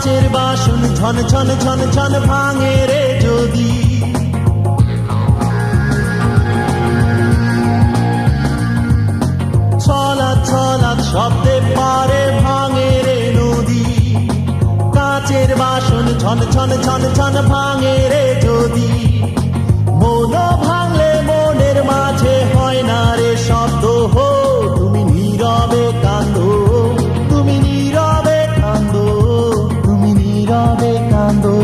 কাচের বাসন ঝন ঝন ঝন ঝন ভাঙে রে যদি, ছলাৎ ছলাৎ শব্দে পারে ভাঙে রে নদী। কাচের বাসন ঝন ঝন ঝন ঝন ভাঙে রে যদি, মন ভাঙলে মনের মাঝে হয় না রে শব্দ হো। তুমি নীরবে কান্দো, তুমি নীরবে কান্দো, তুমি নীরবে কান্দো।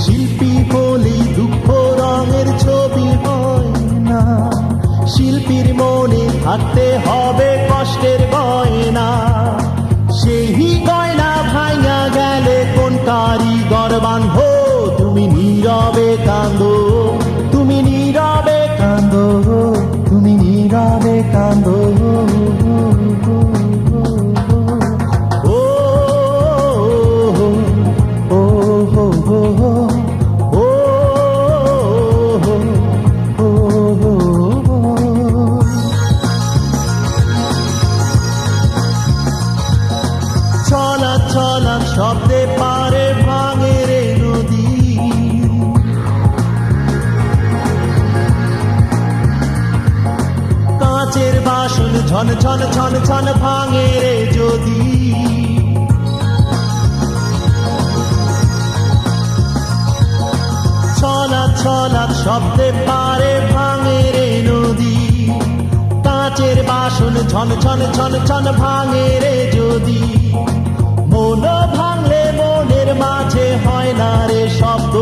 শিল্পী বলেই দুঃখ রঙের ছবি হয় না, শিল্পীর মনে থাকতে হবে কষ্টের গয়না। সেই গয়না ভাঙা গেলে কোন কারিগর বাঁধো। তুমি নীরবে কান্দো, তুমি নীরবে কান্দো, তুমি নীরবে কান্দো। ছলাৎ ছলাৎ শব্দে পারে ভাঙে রে নদী। কাচের বাসন ঝন ঝন ঝন ঝন ভাঙে রে যদি, ছলাৎ ছলাৎ শব্দে পারে ভাঙে রে নদী। কাচের বাসন ঝন ঝন ঝন ঝন ভাঙে রে যদি, মন ভাঙলে মনের মাঝে হয় না রে শব্দ।